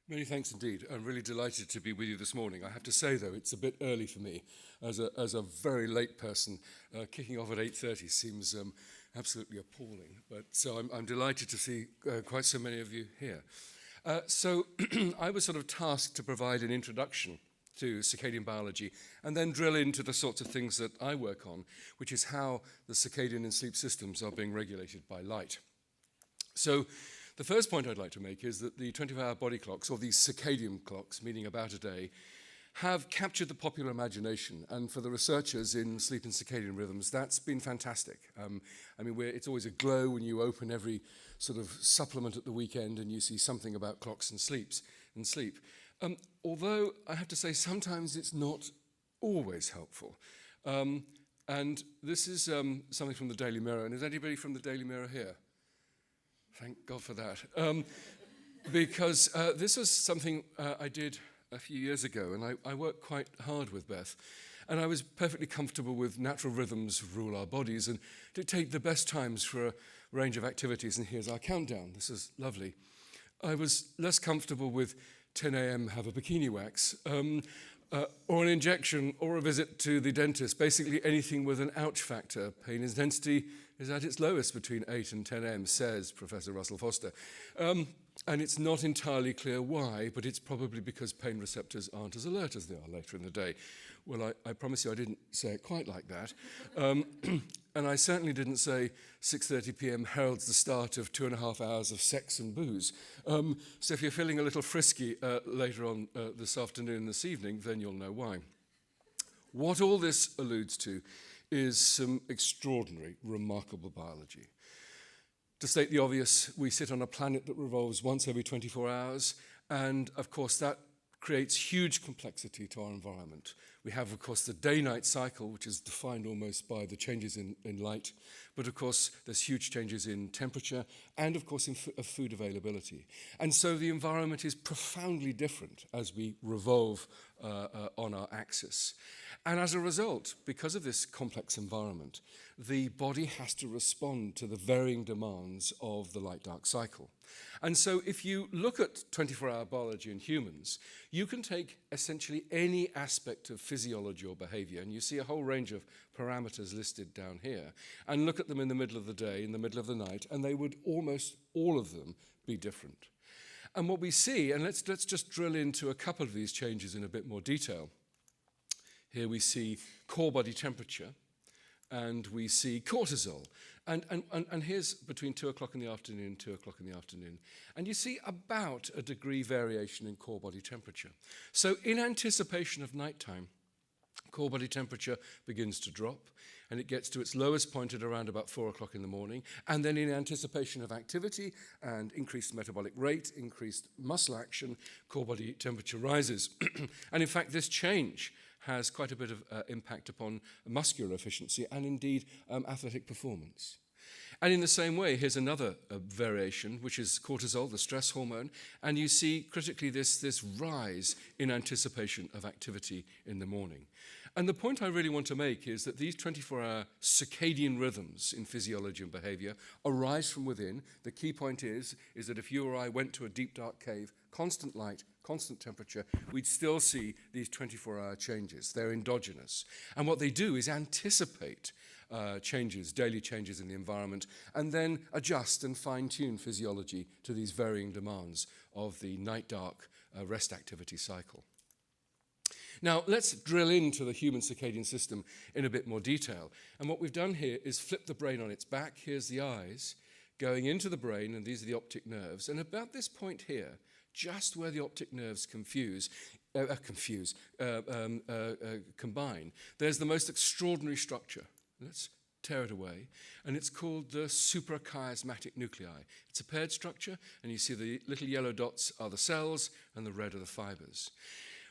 Many thanks indeed. I'm really delighted to be with you this morning. I have to say, though, it's a bit early for me. As a very late person, kicking off at 8:30 seems absolutely appalling. But so I'm delighted to see quite so many of you here. So I was sort of tasked to provide an introduction to circadian biology and then drill into the sorts of things that I work on, which is how the circadian and sleep systems are being regulated by light. So the first point I'd like to make is that the 24-hour body clocks, or these circadian clocks, meaning about a day, have captured the popular imagination. And for the researchers in sleep and circadian rhythms, that's been fantastic. It's always a glow when you open every sort of supplement at the weekend and you see something about clocks and sleep. Although I have to say sometimes it's not always helpful. And this is something from the Daily Mirror. And is anybody from the Daily Mirror here? Thank God for that. Because this was something I did a few years ago, and I worked quite hard with Beth. And I was perfectly comfortable with natural rhythms rule our bodies and dictate the best times for a range of activities. And here's our countdown. This is lovely. I was less comfortable with 10 a.m. have a bikini wax, or an injection, or a visit to the dentist. Basically anything with an ouch factor. Pain intensity is at its lowest between 8 and 10 a.m., says Professor Russell Foster. And it's not entirely clear why, but it's probably because pain receptors aren't as alert as they are later in the day. Well, I promise you I didn't say it quite like that. And I certainly didn't say 6:30 p.m. heralds the start of 2.5 hours of sex and booze. So if you're feeling a little frisky later on this afternoon and this evening, then you'll know why. What all this alludes to is some extraordinary, remarkable biology. To state the obvious, we sit on a planet that revolves once every 24 hours, and of course that creates huge complexity to our environment. We have, of course, the day-night cycle, which is defined almost by the changes in light, but of course there's huge changes in temperature and, of course, in food availability. And so the environment is profoundly different as we revolve on our axis. And as a result, because of this complex environment, the body has to respond to the varying demands of the light-dark cycle. And so if you look at 24-hour biology in humans, you can take essentially any aspect of physiology or behavior, and you see a whole range of parameters listed down here, and look at them in the middle of the day, in the middle of the night, and they would almost all of them be different. And what we see, and let's just drill into a couple of these changes in a bit more detail. Here we see core body temperature, and we see cortisol. And here's between 2 o'clock in the afternoon and 2 o'clock in the afternoon. And you see about a degree variation in core body temperature. So in anticipation of nighttime, core body temperature begins to drop, and it gets to its lowest point at around about 4 o'clock in the morning. And then in anticipation of activity and increased metabolic rate, increased muscle action, core body temperature rises. And in fact, this change has quite a bit of impact upon muscular efficiency and indeed athletic performance. And in the same way, here's another variation, which is cortisol, the stress hormone, and you see critically this rise in anticipation of activity in the morning. And the point I really want to make is that these 24-hour circadian rhythms in physiology and behavior arise from within. The key point is that if you or I went to a deep, dark cave, constant light, constant temperature, we'd still see these 24-hour changes. They're endogenous. And what they do is anticipate changes, daily changes in the environment, and then adjust and fine-tune physiology to these varying demands of the night-dark rest activity cycle. Now, let's drill into the human circadian system in a bit more detail. And what we've done here is flip the brain on its back. Here's the eyes going into the brain, and these are the optic nerves. And about this point here, just where the optic nerves combine, there's the most extraordinary structure. Let's tear it away. And it's called the suprachiasmatic nuclei. It's a paired structure, and you see the little yellow dots are the cells, and the red are the fibers.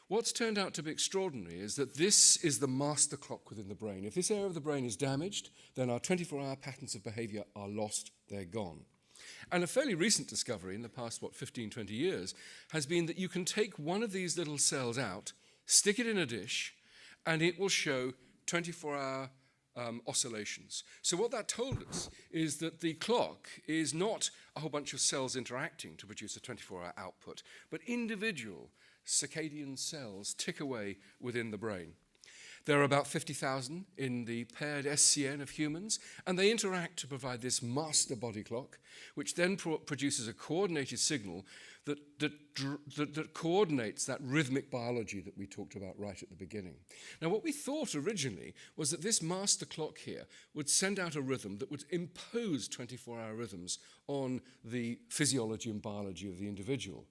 What's turned out to be extraordinary is that this is the master clock within the brain. If this area of the brain is damaged, then our 24-hour patterns of behavior are lost, they're gone. And a fairly recent discovery in the past, 15, 20 years, has been that you can take one of these little cells out, stick it in a dish, and it will show 24-hour oscillations. So what that told us is that the clock is not a whole bunch of cells interacting to produce a 24-hour output, but individual circadian cells tick away within the brain. There are about 50,000 in the paired SCN of humans, and they interact to provide this master body clock, which then produces a coordinated signal that coordinates that rhythmic biology that we talked about right at the beginning. Now, what we thought originally was that this master clock here would send out a rhythm that would impose 24-hour rhythms on the physiology and biology of the individual.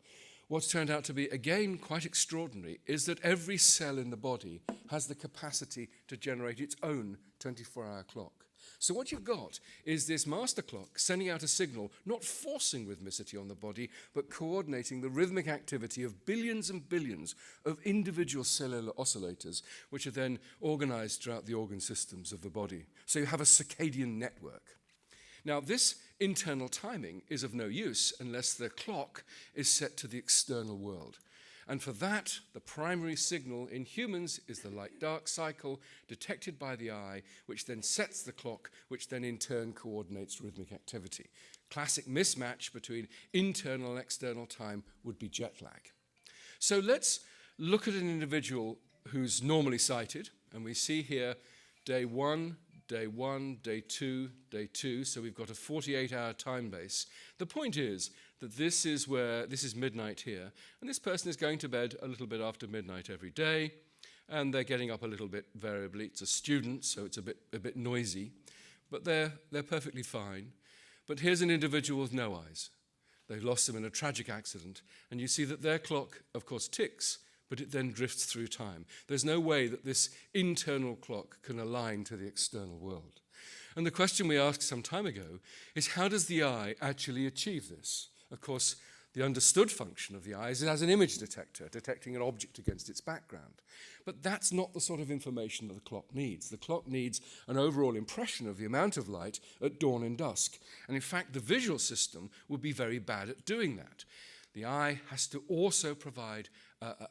What's turned out to be, again, quite extraordinary is that every cell in the body has the capacity to generate its own 24-hour clock. So what you've got is this master clock sending out a signal, not forcing rhythmicity on the body, but coordinating the rhythmic activity of billions and billions of individual cellular oscillators, which are then organized throughout the organ systems of the body. So you have a circadian network. Now, this internal timing is of no use unless the clock is set to the external world. And for that, the primary signal in humans is the light-dark cycle detected by the eye, which then sets the clock, which then in turn coordinates rhythmic activity. Classic mismatch between internal and external time would be jet lag. So let's look at an individual who's normally sighted, and we see here day 1, day 2, day 2, so we've got a 48-hour time base. The point is that this is midnight here, and this person is going to bed a little bit after midnight every day, and they're getting up a little bit variably. It's a student, so it's a bit noisy, but they're perfectly fine. But here's an individual with no eyes. They've lost them in a tragic accident, and you see that their clock, of course, ticks, but it then drifts through time. There's no way that this internal clock can align to the external world. And the question we asked some time ago is, how does the eye actually achieve this? Of course, the understood function of the eye is it has an image detector, detecting an object against its background. But that's not the sort of information that the clock needs. The clock needs an overall impression of the amount of light at dawn and dusk. And in fact, the visual system would be very bad at doing that. The eye has to also provide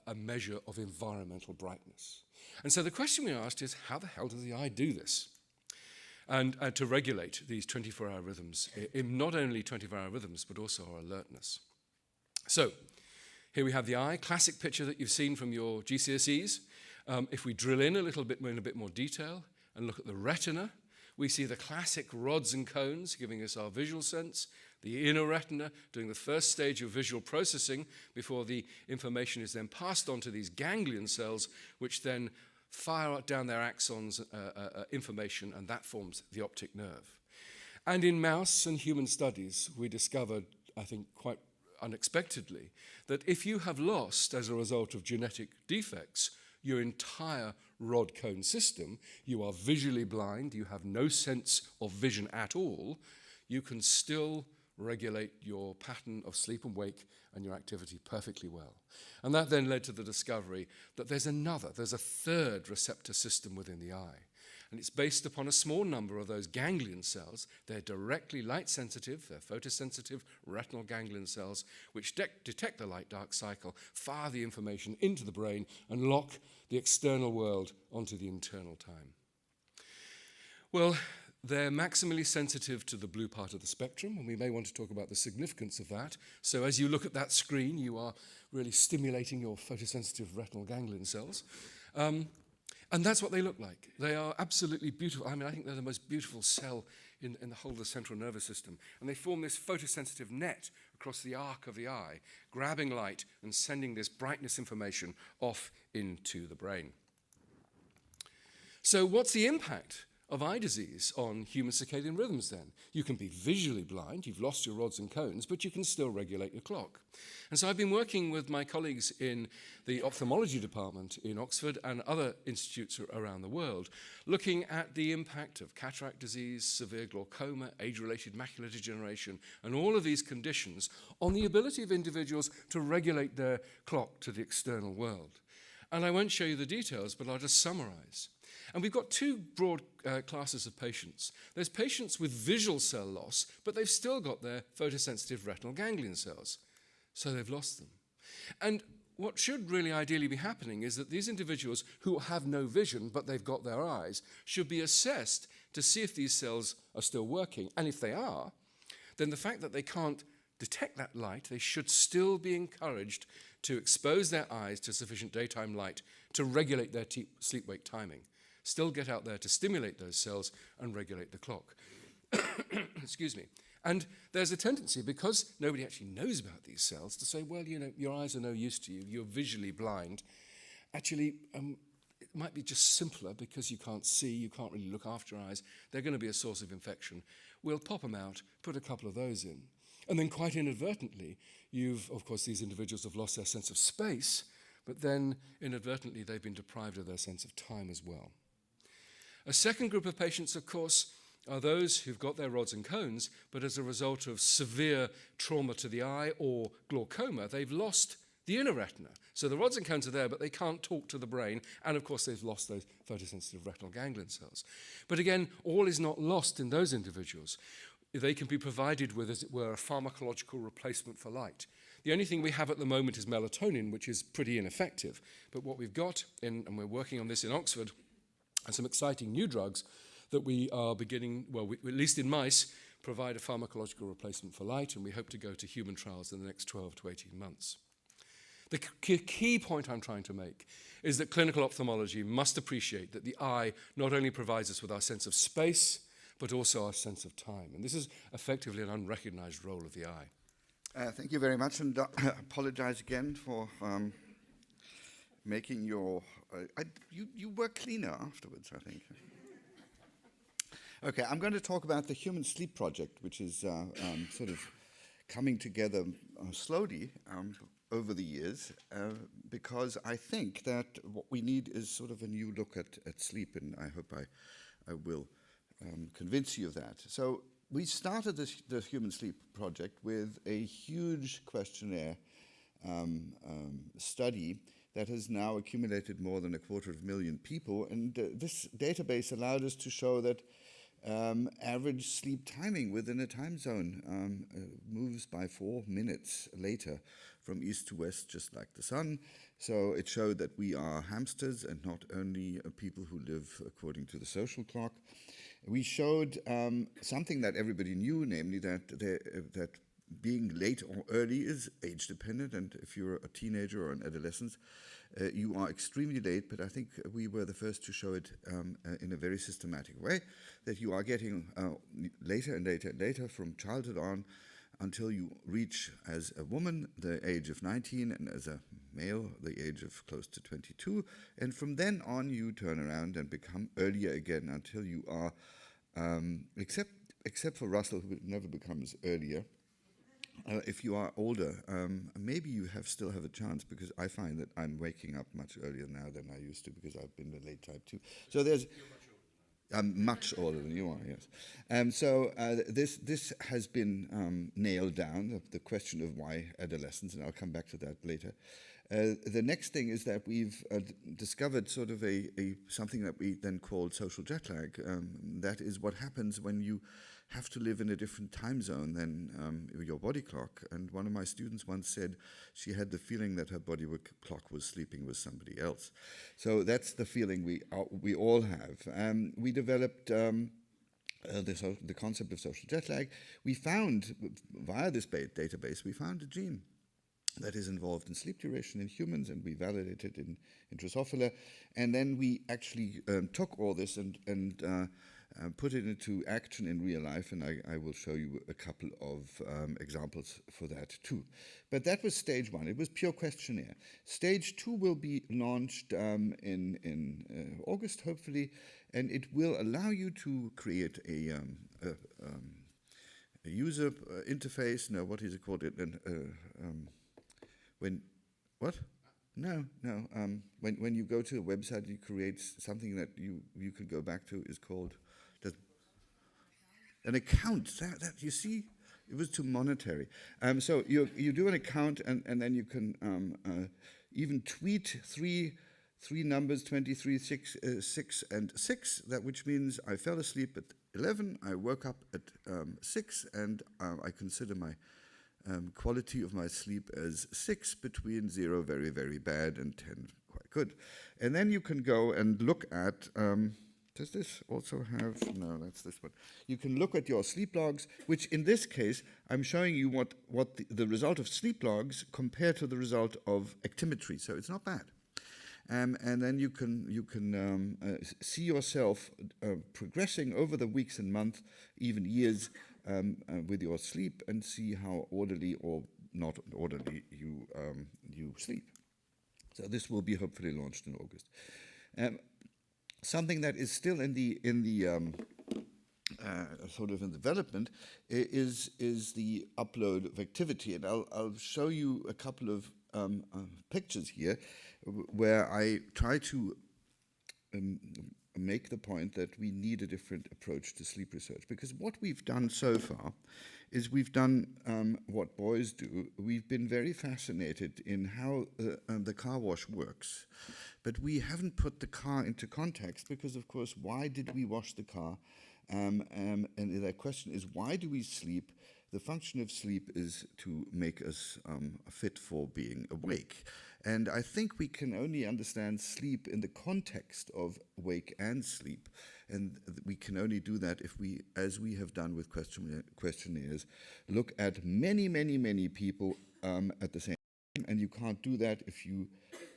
a measure of environmental brightness. And so the question we asked is, how the hell does the eye do this? And to regulate these 24-hour rhythms, in not only 24-hour rhythms, but also our alertness. So here we have the eye, classic picture that you've seen from your GCSEs. If we drill in a little bit more detail and look at the retina, we see the classic rods and cones giving us our visual sense, the inner retina doing the first stage of visual processing before the information is then passed on to these ganglion cells, which then fire down their axons information, and that forms the optic nerve. And in mouse and human studies, we discovered, I think quite unexpectedly, that if you have lost, as a result of genetic defects, your entire rod cone system, you are visually blind, you have no sense of vision at all, you can still regulate your pattern of sleep and wake and your activity perfectly well. And that then led to the discovery that there's a third receptor system within the eye. And it's based upon a small number of those ganglion cells. They're directly light sensitive, they're photosensitive retinal ganglion cells, which detect the light-dark cycle, fire the information into the brain, and lock the external world onto the internal time. Well, they're maximally sensitive to the blue part of the spectrum, and we may want to talk about the significance of that. So as you look at that screen, you are really stimulating your photosensitive retinal ganglion cells. And that's what they look like. They are absolutely beautiful. I mean, I think they're the most beautiful cell in the whole of the central nervous system. And they form this photosensitive net across the arc of the eye, grabbing light and sending this brightness information off into the brain. So what's the impact of eye disease on human circadian rhythms then? You can be visually blind, you've lost your rods and cones, but you can still regulate your clock. And so I've been working with my colleagues in the ophthalmology department in Oxford and other institutes around the world, looking at the impact of cataract disease, severe glaucoma, age-related macular degeneration, and all of these conditions on the ability of individuals to regulate their clock to the external world. And I won't show you the details, but I'll just summarize. And we've got two broad classes of patients. There's patients with visual cell loss, but they've still got their photosensitive retinal ganglion cells. So they've lost them. And what should really ideally be happening is that these individuals who have no vision but they've got their eyes should be assessed to see if these cells are still working. And if they are, then the fact that they can't detect that light, they should still be encouraged to expose their eyes to sufficient daytime light to regulate their sleep-wake timing. Still get out there to stimulate those cells and regulate the clock. Excuse me. And there's a tendency, because nobody actually knows about these cells, to say, well, you know, your eyes are no use to you, you're visually blind. Actually, it might be just simpler because you can't see, you can't really look after your eyes. They're going to be a source of infection. We'll pop them out, put a couple of those in. And then quite inadvertently, of course, these individuals have lost their sense of space, but then inadvertently they've been deprived of their sense of time as well. A second group of patients, of course, are those who've got their rods and cones, but as a result of severe trauma to the eye or glaucoma, they've lost the inner retina. So the rods and cones are there, but they can't talk to the brain, and of course they've lost those photosensitive retinal ganglion cells. But again, all is not lost in those individuals. They can be provided with, as it were, a pharmacological replacement for light. The only thing we have at the moment is melatonin, which is pretty ineffective. But what we've got, and we're working on this in Oxford, are some exciting new drugs that we are beginning, well, at least in mice, provide a pharmacological replacement for light, and we hope to go to human trials in the next 12 to 18 months. The key point I'm trying to make is that clinical ophthalmology must appreciate that the eye not only provides us with our sense of space, but also our sense of time. And this is effectively an unrecognized role of the eye. Thank you very much, and apologize again for making your... you were cleaner afterwards, I think. Okay, I'm going to talk about the Human Sleep Project, which is sort of coming together slowly over the years, because I think that what we need is sort of a new look at sleep, and I hope I will convince you of that. So we started the Human Sleep Project with a huge questionnaire study that has now accumulated more than 250,000 people, and this database allowed us to show that average sleep timing within a time zone moves by 4 minutes later from east to west, just like the sun. So it showed that we are hamsters and not only people who live according to the social clock. We showed something that everybody knew, namely that being late or early is age dependent, and if you're a teenager or an adolescent, you are extremely late, but I think we were the first to show it in a very systematic way, that you are getting later and later and later from childhood on until you reach, as a woman, the age of 19, and as a male, the age of close to 22. And from then on, you turn around and become earlier again until you are, except for Russell, who never becomes earlier. If you are older, maybe you still have a chance, because I find that I'm waking up much earlier now than I used to, because I've been a late type 2. So there's... I'm much older than you are, yes. So this has been nailed down, the question of why adolescence, and I'll come back to that later. The next thing is that we've discovered sort of something that we then called social jet lag. That is what happens when you have to live in a different time zone than your body clock. And one of my students once said she had the feeling that her body clock was sleeping with somebody else. So that's the feeling we all have. We developed the concept of social jet lag. We found, via this database, we found a gene that is involved in sleep duration in humans, and we validated in Drosophila. And then we actually took all this and put it into action in real life, and I will show you a couple of examples for that too. But that was stage 1. It was pure questionnaire. Stage 2 will be launched in August, hopefully, and it will allow you to create a user interface. No, what is it called? When you go to a website, you create something that you can go back to, is called an account. That you see, it was too monetary. So you do an account, and then you can even tweet three numbers, 23, 6, and 6. That which means I fell asleep at 11, I woke up at 6, and I consider my quality of my sleep as 6, between 0, very, very bad, and 10, quite good. And then you can go and look at, does this also have, no, that's this one. You can look at your sleep logs, which in this case, I'm showing you what the result of sleep logs compared to the result of actimetry, so it's not bad. And then you can see yourself progressing over the weeks and months, even years, with your sleep, and see how orderly or not orderly you sleep. So this will be hopefully launched in August. Something that is still in the sort of in development is the upload of activity, and I'll show you a couple of pictures here where I try to make the point that we need a different approach to sleep research, because what we've done so far is we've done what boys do. We've been very fascinated in how the car wash works, but we haven't put the car into context, because of course, why did we wash the car? And the question is, why do we sleep? The function of sleep is to make us fit for being awake. And I think we can only understand sleep in the context of wake and sleep. And we can only do that if we, as we have done with questionnaires, look at many, many, many people at the same time. And you can't do that if you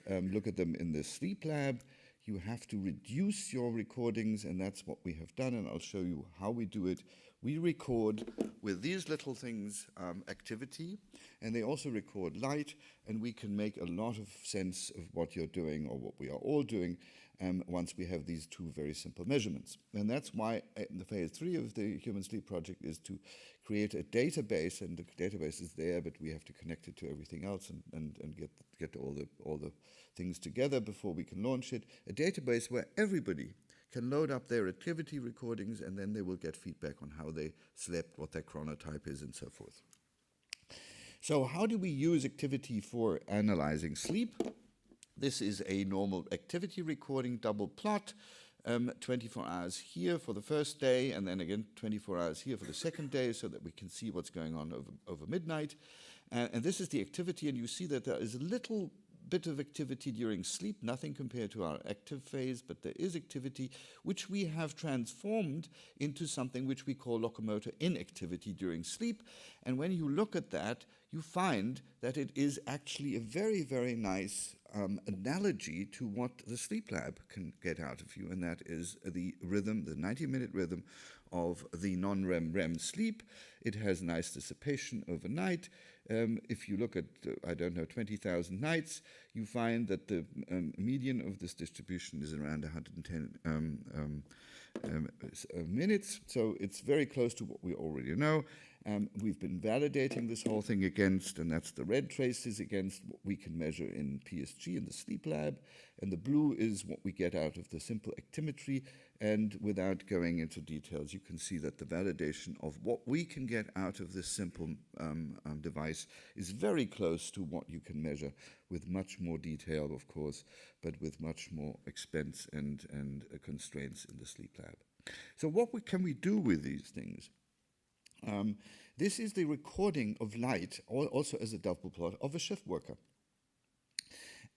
look at them in the sleep lab. You have to reduce your recordings, and that's what we have done, and I'll show you how we do it. We record with these little things activity, and they also record light, and we can make a lot of sense of what you're doing, or what we are all doing, once we have these two very simple measurements. And that's why the phase 3 of the Human Sleep Project is to create a database, and the database is there, but we have to connect it to everything else and get all the things together before we can launch it. A database where everybody can load up their activity recordings, and then they will get feedback on how they slept, what their chronotype is, and so forth. So how do we use activity for analyzing sleep? This is a normal activity recording double plot, 24 hours here for the first day, and then again 24 hours here for the second day, so that we can see what's going on over midnight. And this is the activity, and you see that there is a little bit of activity during sleep, nothing compared to our active phase, but there is activity which we have transformed into something which we call locomotor inactivity during sleep. And when you look at that, you find that it is actually a very, very nice analogy to what the sleep lab can get out of you, and that is the rhythm, the 90-minute rhythm of the non-REM sleep. It has nice dissipation overnight. If you look at, 20,000 nights, you find that the median of this distribution is around 110 minutes. So it's very close to what we already know. We've been validating this whole thing against, and that's the red traces against what we can measure in PSG in the sleep lab. And the blue is what we get out of the simple actimetry. And without going into details, you can see that the validation of what we can get out of this simple device is very close to what you can measure, with much more detail, of course, but with much more expense and constraints in the sleep lab. So what can we do with these things? This is the recording of light, also as a double plot, of a shift worker.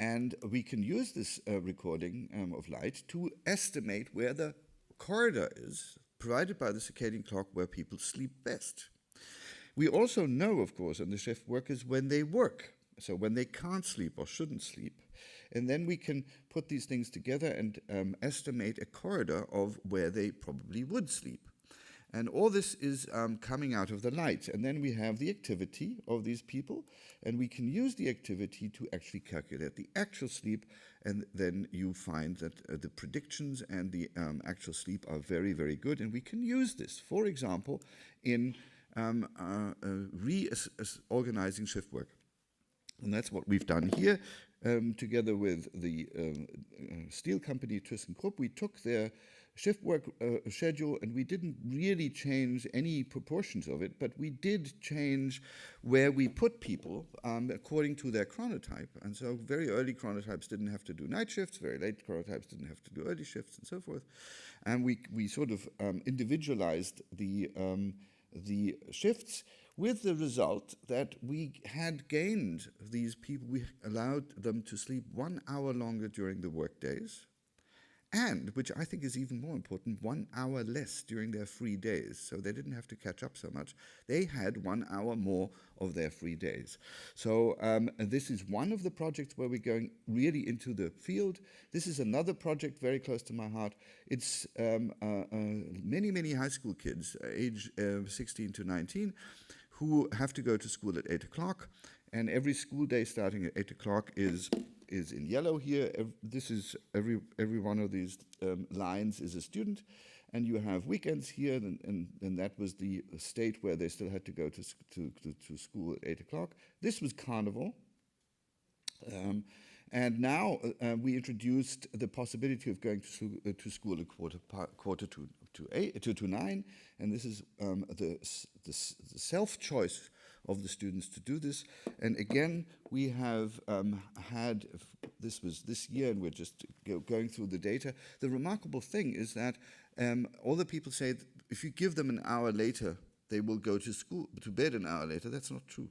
And we can use this recording of light to estimate where the corridor is provided by the circadian clock where people sleep best. We also know, of course, in the shift workers when they work, so when they can't sleep or shouldn't sleep. And then we can put these things together and estimate a corridor of where they probably would sleep. And all this is coming out of the light. And then we have the activity of these people, and we can use the activity to actually calculate the actual sleep, and then you find that the predictions and the actual sleep are very, very good. And we can use this, for example, in reorganizing shift work. And that's what we've done here. Together with the steel company ThyssenKrupp, we took their shift work schedule, and we didn't really change any proportions of it, but we did change where we put people according to their chronotype. And so very early chronotypes didn't have to do night shifts, very late chronotypes didn't have to do early shifts, and so forth. And we sort of individualized the shifts. with the result that we had gained these people, we allowed them to sleep 1 hour longer during the work days, and, which I think is even more important, 1 hour less during their free days. So they didn't have to catch up so much. They had 1 hour more of their free days. So this is one of the projects where we're going really into the field. This is another project very close to my heart. It's many, many high school kids, age 16 to 19, who have to go to school at 8 o'clock. And every school day starting at 8 o'clock is in yellow here. This is every one of these lines is a student, and you have weekends here, and that was the state where they still had to go to school at 8 o'clock. This was carnival, and now we introduced the possibility of going to school at quarter to 9, and this is the self-choice of the students to do this. And again, we have had, this was this year, and we're just going through the data. The remarkable thing is that all the people say that if you give them an hour later, they will go to bed an hour later. That's not true.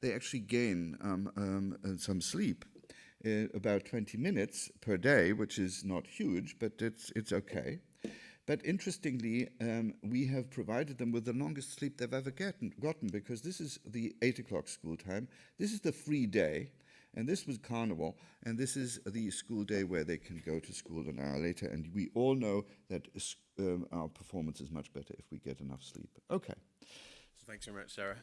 They actually gain some sleep, about 20 minutes per day, which is not huge, but it's okay. But interestingly, we have provided them with the longest sleep they've ever gotten, because this is the 8 o'clock school time, this is the free day, and this was carnival, and this is the school day where they can go to school an hour later, and we all know that our performance is much better if we get enough sleep. Okay. So thanks very much, Sarah.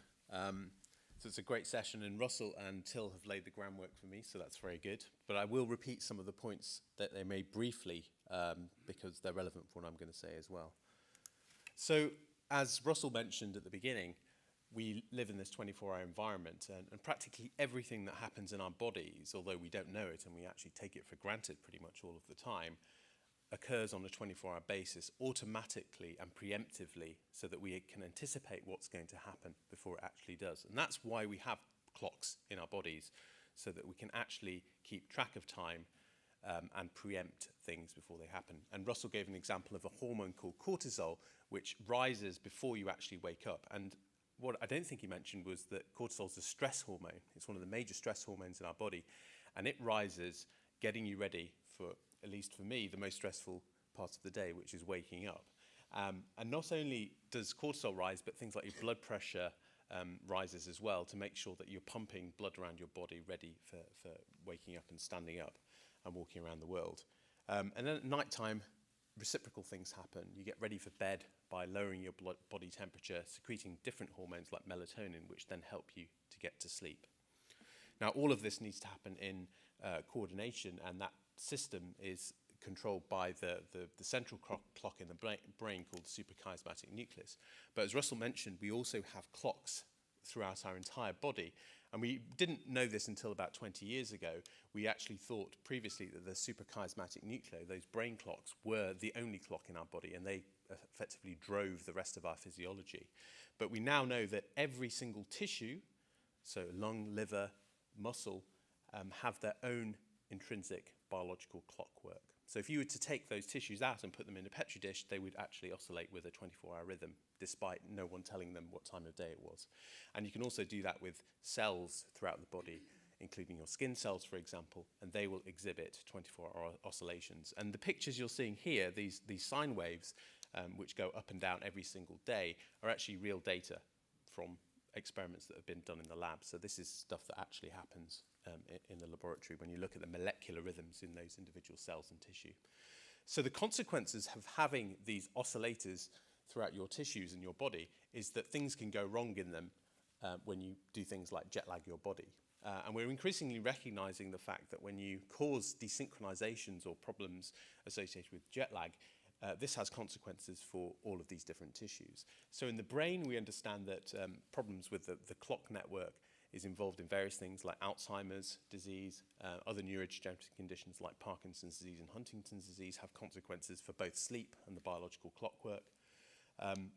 So it's a great session, and Russell and Till have laid the groundwork for me, so that's very good. But I will repeat some of the points that they made briefly, because they're relevant for what I'm going to say as well. So, as Russell mentioned at the beginning, we live in this 24-hour environment, and practically everything that happens in our bodies, although we don't know it and we actually take it for granted pretty much all of the time, occurs on a 24-hour basis automatically and preemptively, so that we can anticipate what's going to happen before it actually does. And that's why we have clocks in our bodies, so that we can actually keep track of time and preempt things before they happen. And Russell gave an example of a hormone called cortisol, which rises before you actually wake up. And what I don't think he mentioned was that cortisol is a stress hormone. It's one of the major stress hormones in our body, and it rises getting you ready for, at least for me, the most stressful part of the day, which is waking up. And not only does cortisol rise, but things like your blood pressure rises as well, to make sure that you're pumping blood around your body, ready for waking up and standing up and walking around the world. And then at night time, reciprocal things happen. You get ready for bed by lowering your body temperature, secreting different hormones like melatonin, which then help you to get to sleep. Now, all of this needs to happen in coordination, and that system is controlled by the central clock in the brain called the suprachiasmatic nucleus. But as Russell mentioned, we also have clocks throughout our entire body. And we didn't know this until about 20 years ago. We actually thought previously that the suprachiasmatic nucleus, those brain clocks, were the only clock in our body, and they effectively drove the rest of our physiology. But we now know that every single tissue, so lung, liver, muscle, have their own intrinsic biological clockwork. So if you were to take those tissues out and put them in a petri dish, they would actually oscillate with a 24-hour rhythm, despite no one telling them what time of day it was. And you can also do that with cells throughout the body, including your skin cells, for example, and they will exhibit 24-hour oscillations. And the pictures you're seeing here, these sine waves, which go up and down every single day, are actually real data from experiments that have been done in the lab. So this is stuff that actually happens in the laboratory when you look at the molecular rhythms in those individual cells and tissue. So the consequences of having these oscillators throughout your tissues in your body is that things can go wrong in them when you do things like jet lag your body. And we're increasingly recognizing the fact that when you cause desynchronizations or problems associated with jet lag, this has consequences for all of these different tissues. So in the brain, we understand that problems with the clock network is involved in various things like Alzheimer's disease, other neurodegenerative conditions like Parkinson's disease and Huntington's disease have consequences for both sleep and the biological clockwork.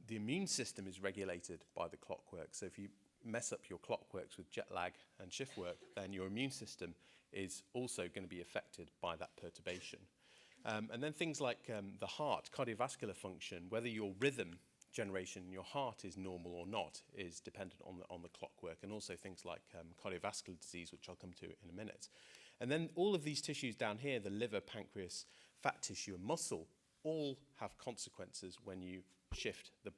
The immune system is regulated by the clockwork. So if you mess up your clockworks with jet lag and shift work, then your immune system is also going to be affected by that perturbation. And then things like the heart, cardiovascular function, whether your rhythm generation in your heart is normal or not is dependent on the clockwork, and also things like cardiovascular disease, which I'll come to in a minute. And then all of these tissues down here, the liver, pancreas, fat tissue, and muscle, all have consequences when you shift the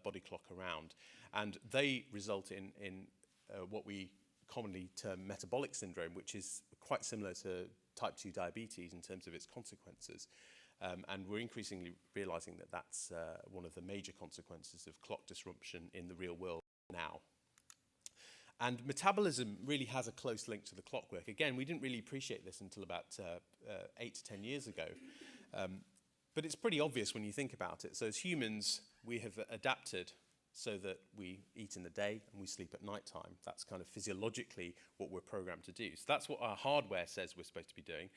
body clock around. And they result in what we commonly term metabolic syndrome, which is quite similar to type 2 diabetes in terms of its consequences. And we're increasingly realizing that that's one of the major consequences of clock disruption in the real world now. And metabolism really has a close link to the clockwork. Again, we didn't really appreciate this until about 8 to 10 years ago. But it's pretty obvious when you think about it. So as humans, we have adapted so that we eat in the day and we sleep at night time. That's kind of physiologically what we're programmed to do. So that's what our hardware says we're supposed to be doing.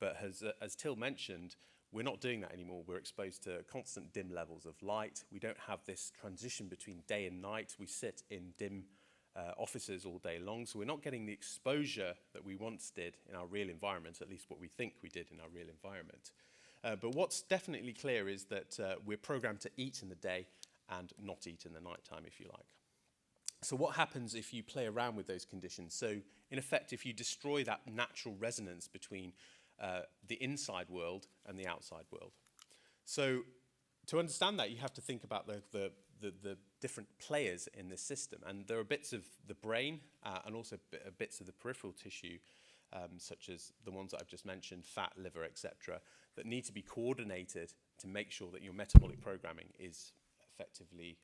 But as Till mentioned, we're not doing that anymore. We're exposed to constant dim levels of light. We don't have this transition between day and night. We sit in dim offices all day long. So we're not getting the exposure that we once did in our real environment, at least what we think we did in our real environment. But what's definitely clear is that we're programmed to eat in the day and not eat in the nighttime, if you like. So what happens if you play around with those conditions? So in effect, if you destroy that natural resonance between the inside world and the outside world. So to understand that, you have to think about the different players in this system. And there are bits of the brain and also bits of the peripheral tissue, such as the ones that I've just mentioned, fat, liver, etc., that need to be coordinated to make sure that your metabolic programming is effectively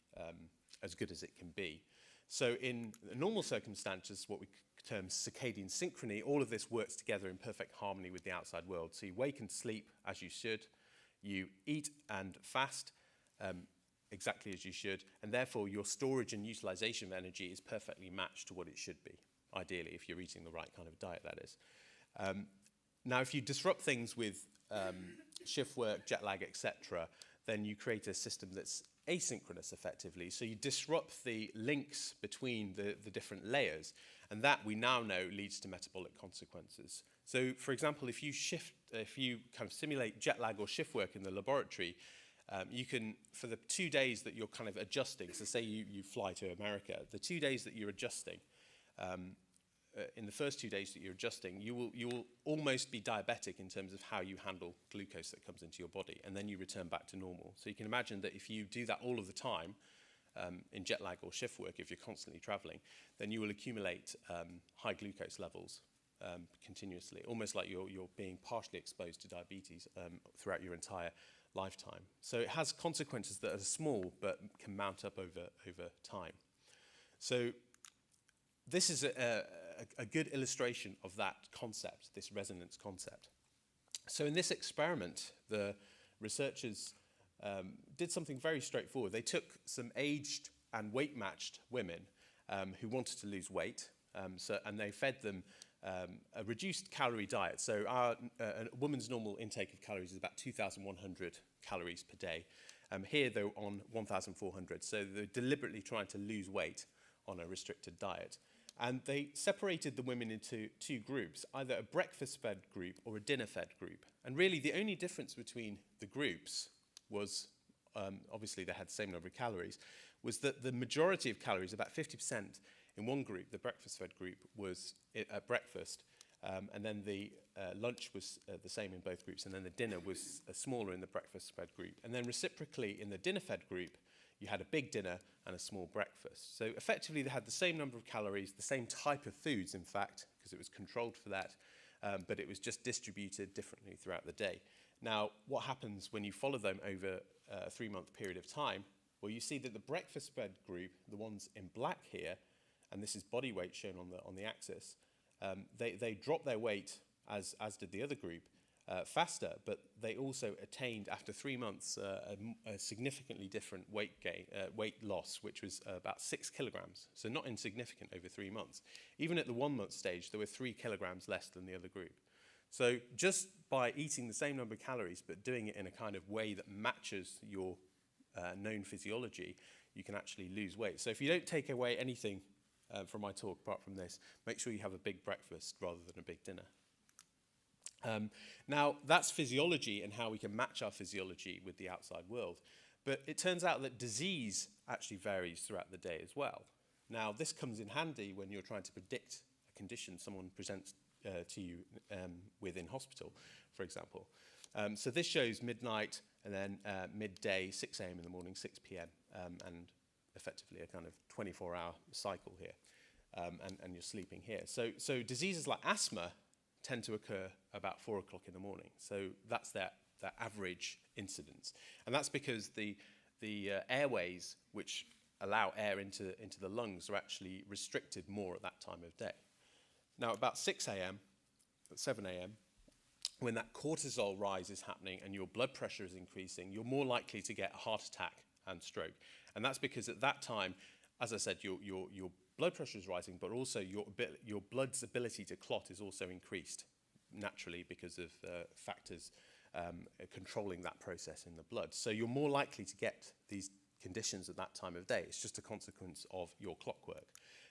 as good as it can be. So in normal circumstances, what we term circadian synchrony, all of this works together in perfect harmony with the outside world. So you wake and sleep as you should, you eat and fast exactly as you should, and therefore your storage and utilization of energy is perfectly matched to what it should be, ideally, if you're eating the right kind of diet, that is. Now, if you disrupt things with shift work, jet lag, etc., then you create a system that's asynchronous, effectively. So you disrupt the links between the different layers, and that we now know leads to metabolic consequences. So, for example, if you kind of simulate jet lag or shift work in the laboratory, you can, for the 2 days that you're kind of adjusting, so say you fly to America, the 2 days that you're adjusting, in the first 2 days that you're adjusting, you will almost be diabetic in terms of how you handle glucose that comes into your body, and then you return back to normal. So you can imagine that if you do that all of the time, in jet lag or shift work, if you're constantly traveling, then you will accumulate high glucose levels continuously, almost like you're being partially exposed to diabetes throughout your entire lifetime. So it has consequences that are small but can mount up over time. So this is a good illustration of that concept, this resonance concept. So in this experiment, the researchers did something very straightforward. They took some aged and weight-matched women who wanted to lose weight, and they fed them a reduced calorie diet. So a woman's normal intake of calories is about 2,100 calories per day. Here they're on 1,400, so they're deliberately trying to lose weight on a restricted diet. And they separated the women into two groups, either a breakfast-fed group or a dinner-fed group. And really the only difference between the groups was, obviously they had the same number of calories, was that the majority of calories, about 50% in one group, the breakfast-fed group, was at breakfast, and then the lunch was the same in both groups, and then the dinner was smaller in the breakfast-fed group. And then reciprocally in the dinner-fed group, you had a big dinner and a small breakfast. So effectively they had the same number of calories, the same type of foods, in fact, because it was controlled for that, but it was just distributed differently throughout the day. Now, what happens when you follow them over a 3-month period of time? Well, you see that the breakfast-fed group, the ones in black here, and this is body weight shown on the axis, they dropped their weight, as did the other group, faster, but they also attained, after 3 months, a significantly different weight loss, which was about 6 kilograms, so not insignificant over 3 months. Even at the 1-month stage, there were 3 kilograms less than the other group. So just by eating the same number of calories, but doing it in a kind of way that matches your known physiology, you can actually lose weight. So if you don't take away anything from my talk apart from this, make sure you have a big breakfast rather than a big dinner. Now, that's physiology and how we can match our physiology with the outside world. But it turns out that disease actually varies throughout the day as well. Now, this comes in handy when you're trying to predict a condition someone presents to you with in hospital, for example. So this shows midnight and then midday, 6 a.m. in the morning, 6 p.m., and effectively a kind of 24-hour cycle here, and you're sleeping here. So diseases like asthma tend to occur about 4 o'clock in the morning. So that's their average incidence. And that's because the airways, which allow air into the lungs, are actually restricted more at that time of day. Now, about 6 a.m., at 7 a.m., when that cortisol rise is happening and your blood pressure is increasing, you're more likely to get a heart attack and stroke. And that's because at that time, as I said, your blood pressure is rising, but also your blood's ability to clot is also increased naturally because of factors controlling that process in the blood. So you're more likely to get these conditions at that time of day. It's just a consequence of your clockwork.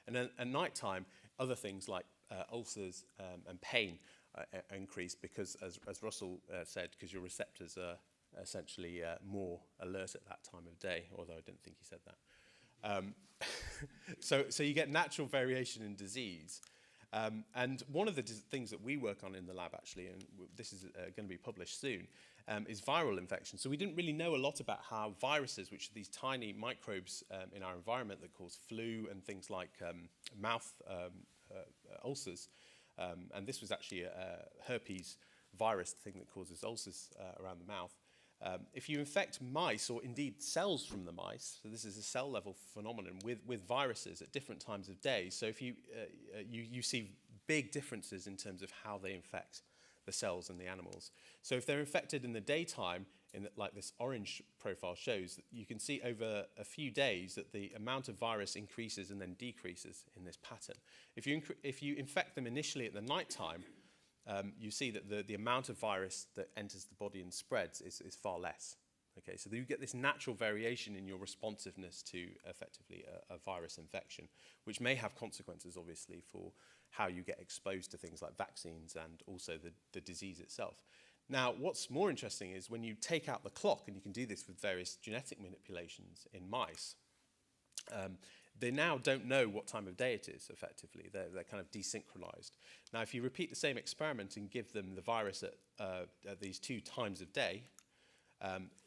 And then at night time, other things like ulcers and pain increase because, as Russell said, because your receptors are essentially more alert at that time of day, although I didn't think he said that. So you get natural variation in disease. And one of the things that we work on in the lab, actually, and this is going to be published soon, is viral infection. So we didn't really know a lot about how viruses, which are these tiny microbes in our environment that cause flu and things like mouth ulcers, and this was actually a herpes virus, the thing that causes ulcers around the mouth. If you infect mice, or indeed cells from the mice, so this is a cell level phenomenon with viruses at different times of day. So if you see big differences in terms of how they infect the cells and the animals. So if they're infected in the daytime, like this orange profile shows, you can see over a few days that the amount of virus increases and then decreases in this pattern. If you infect them initially at the nighttime, you see that the amount of virus that enters the body and spreads is far less. Okay, so you get this natural variation in your responsiveness to effectively a virus infection, which may have consequences, obviously, for how you get exposed to things like vaccines and also the disease itself. Now, what's more interesting is when you take out the clock, and you can do this with various genetic manipulations in mice, they now don't know what time of day it is, effectively. They're kind of desynchronized. Now, if you repeat the same experiment and give them the virus at these 2 times of day,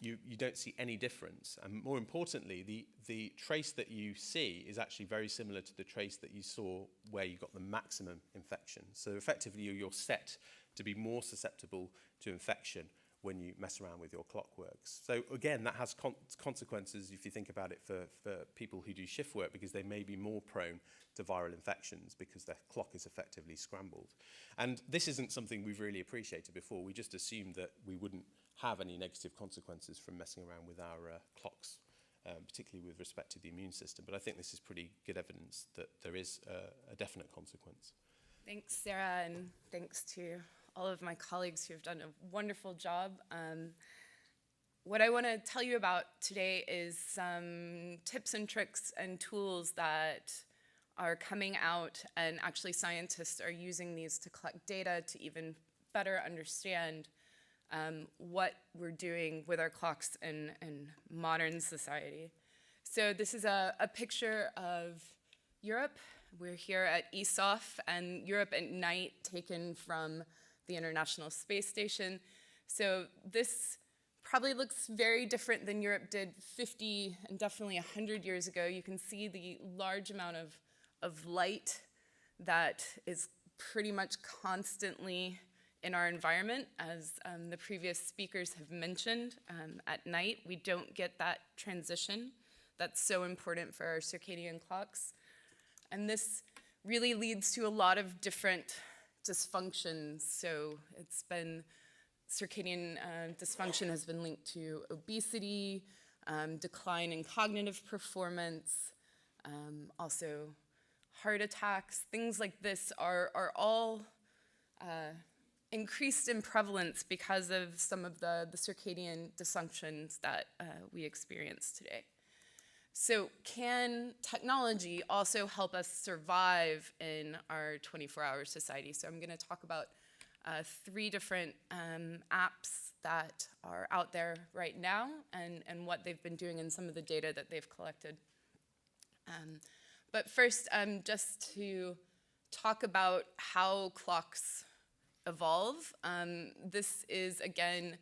you don't see any difference. And more importantly, the trace that you see is actually very similar to the trace that you saw where you got the maximum infection. So effectively, you're set to be more susceptible to infection when you mess around with your clockworks. So again, that has consequences if you think about it for people who do shift work, because they may be more prone to viral infections because their clock is effectively scrambled. And this isn't something we've really appreciated before. We just assumed that we wouldn't have any negative consequences from messing around with our clocks, particularly with respect to the immune system. But I think this is pretty good evidence that there is a definite consequence. Thanks, Sarah, and thanks to all of my colleagues who have done a wonderful job. What I want to tell you about today is some tips and tricks and tools that are coming out, and actually scientists are using these to collect data to even better understand what we're doing with our clocks in modern society. So this is a picture of Europe. We're here at ESOF, and Europe at night, taken from the International Space Station. So this probably looks very different than Europe did 50 and definitely 100 years ago. You can see the large amount of light that is pretty much constantly in our environment. As the previous speakers have mentioned, at night we don't get that transition that's so important for our circadian clocks. And this really leads to a lot of different dysfunctions. So circadian dysfunction has been linked to obesity, decline in cognitive performance, also heart attacks. Things like this are all increased in prevalence because of some of the circadian dysfunctions that we experience today. So can technology also help us survive in our 24-hour society? So I'm going to talk about 3 different apps that are out there right now and what they've been doing and some of the data that they've collected. But first, just to talk about how clocks evolve. This is, again,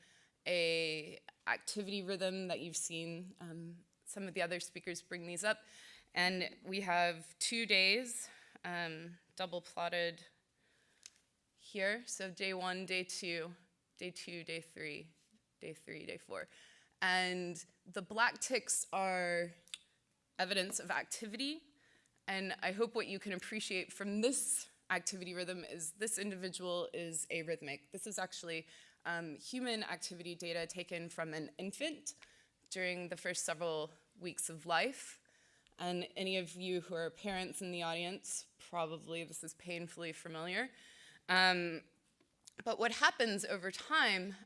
a activity rhythm that you've seen some of the other speakers bring these up. And we have 2 days, double plotted here. So day 1, day 2, day 2, day 3, day 3, day 4. And the black ticks are evidence of activity. And I hope what you can appreciate from this activity rhythm is this individual is arrhythmic. This is actually human activity data taken from an infant during the first several weeks of life. And any of you who are parents in the audience, probably this is painfully familiar. But what happens over time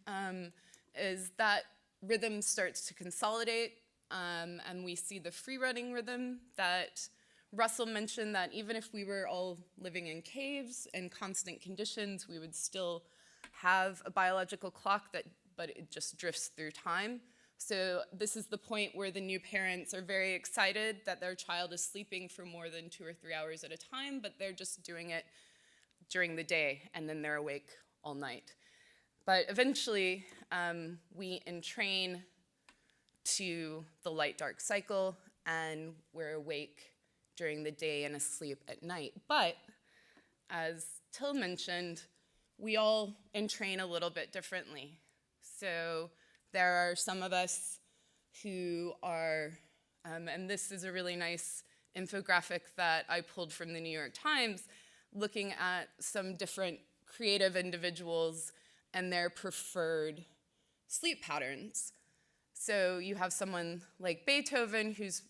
is that rhythm starts to consolidate, and we see the free-running rhythm that Russell mentioned, that even if we were all living in caves in constant conditions, we would still have a biological clock, but it just drifts through time. So this is the point where the new parents are very excited that their child is sleeping for more than 2 or 3 hours at a time, but they're just doing it during the day, and then they're awake all night. But eventually, we entrain to the light-dark cycle, and we're awake during the day and asleep at night. But as Till mentioned, we all entrain a little bit differently. So there are some of us who are, and this is a really nice infographic that I pulled from the New York Times, looking at some different creative individuals and their preferred sleep patterns. So you have someone like Beethoven, who's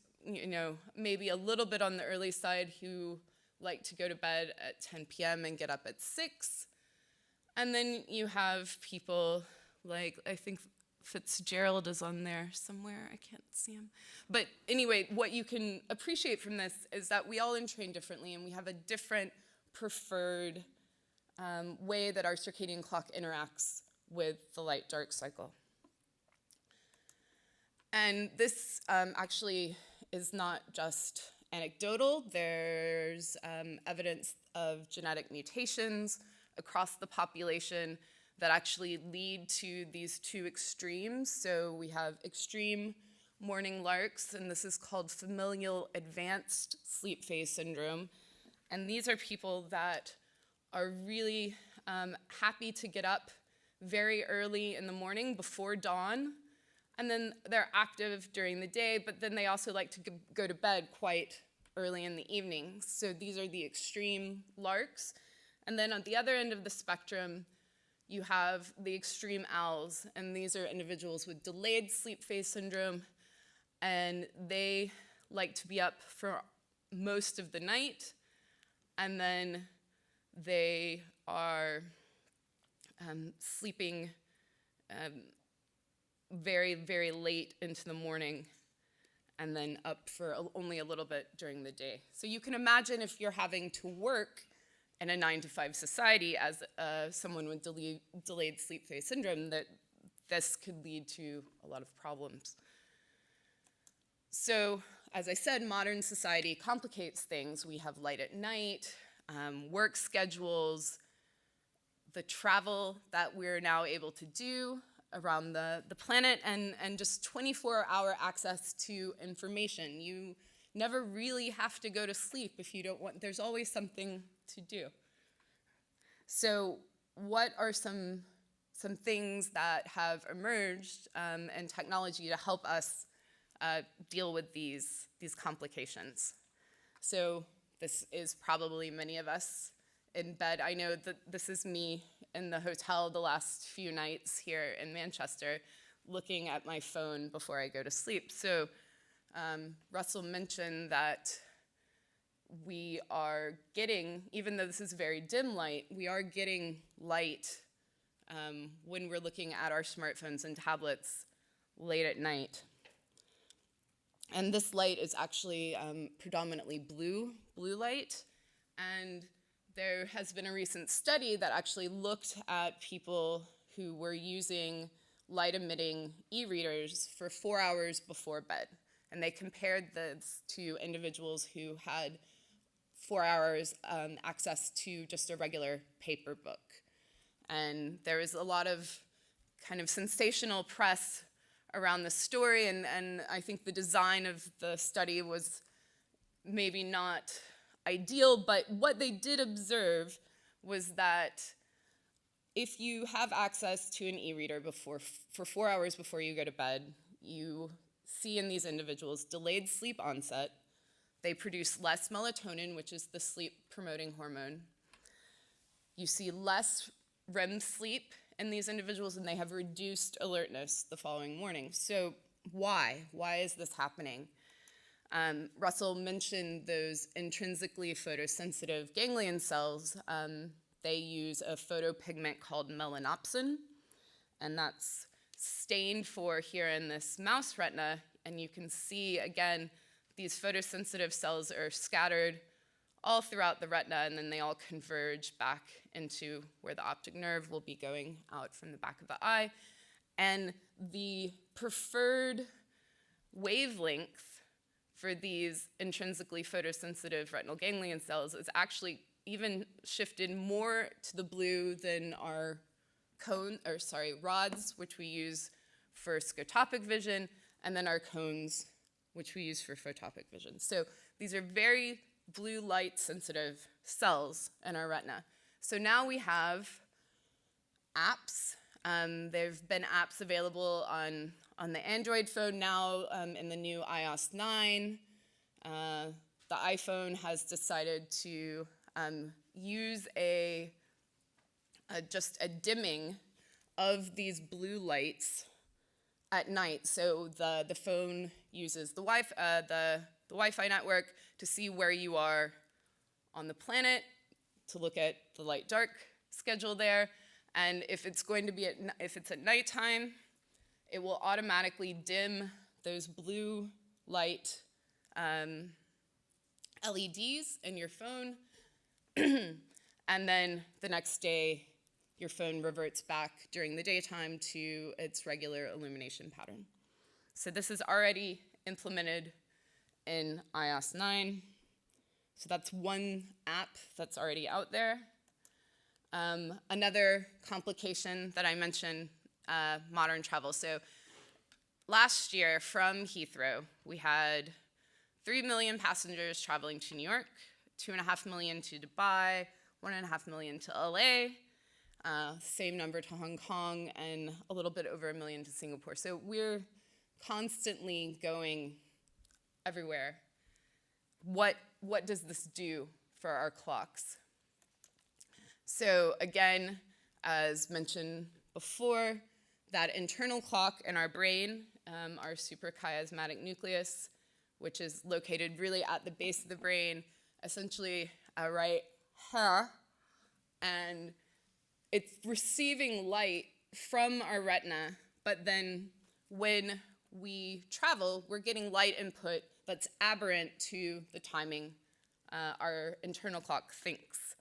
maybe a little bit on the early side, who like to go to bed at 10 p.m. and get up at 6. And then you have people like, I think Fitzgerald is on there somewhere. I can't see him. But anyway, what you can appreciate from this is that we all entrain differently, and we have a different preferred way that our circadian clock interacts with the light-dark cycle. And this actually is not just anecdotal. There's evidence of genetic mutations across the population that actually lead to these 2 extremes. So we have extreme morning larks, and this is called familial advanced sleep phase syndrome. And these are people that are really happy to get up very early in the morning before dawn, and then they're active during the day, but then they also like to go to bed quite early in the evening. So these are the extreme larks. And then on the other end of the spectrum, you have the extreme owls, and these are individuals with delayed sleep phase syndrome, and they like to be up for most of the night, and then they are sleeping very, very late into the morning, and then up for only a little bit during the day. So you can imagine if you're having to work in a 9-to-5 society as someone with delayed sleep phase syndrome, that this could lead to a lot of problems. So, as I said, modern society complicates things. We have light at night, work schedules, the travel that we're now able to do around the planet, and just 24-hour access to information. You never really have to go to sleep if you don't want. There's always something to do. So what are some things that have emerged in technology to help us deal with these complications? So this is probably many of us in bed. I know that this is me in the hotel the last few nights here in Manchester, looking at my phone before I go to sleep. So Russell mentioned that we are getting, even though this is very dim light, we are getting light when we're looking at our smartphones and tablets late at night. And this light is actually predominantly blue light, and there has been a recent study that actually looked at people who were using light-emitting e-readers for 4 hours before bed. And they compared this to individuals who had 4 hours access to just a regular paper book. And there was a lot of kind of sensational press around the story, and I think the design of the study was maybe not ideal, but what they did observe was that if you have access to an e-reader for 4 hours before you go to bed, you see in these individuals delayed sleep onset. They produce less melatonin, which is the sleep-promoting hormone. You see less REM sleep in these individuals, and they have reduced alertness the following morning. So why? Why is this happening? Russell mentioned those intrinsically photosensitive ganglion cells. They use a photopigment called melanopsin, and that's stained for here in this mouse retina. And you can see, again, these photosensitive cells are scattered all throughout the retina, and then they all converge back into where the optic nerve will be going out from the back of the eye. And the preferred wavelength for these intrinsically photosensitive retinal ganglion cells is actually even shifted more to the blue than our rods, which we use for scotopic vision, and then our cones, which we use for photopic vision. So these are very blue light sensitive cells in our retina. So now we have apps. There have been apps available on the Android phone now in the new iOS 9. The iPhone has decided to use just a dimming of these blue lights at night. So the phone uses the Wi-Fi network to see where you are on the planet, to look at the light-dark schedule there, and if it's at nighttime, it will automatically dim those blue light LEDs in your phone, and then the next day, your phone reverts back during the daytime to its regular illumination pattern. So this is already implemented in iOS 9. So that's one app that's already out there. Another complication that I mentioned, modern travel. So last year from Heathrow, we had 3 million passengers traveling to New York, 2.5 million to Dubai, 1.5 million to LA, same number to Hong Kong, and a little bit over 1 million to Singapore. So we're constantly going everywhere. What does this do for our clocks? So again, as mentioned before, that internal clock in our brain, our suprachiasmatic nucleus, which is located really at the base of the brain, essentially right here, and it's receiving light from our retina, but then when we travel, we're getting light input that's aberrant to the timing our internal clock thinks.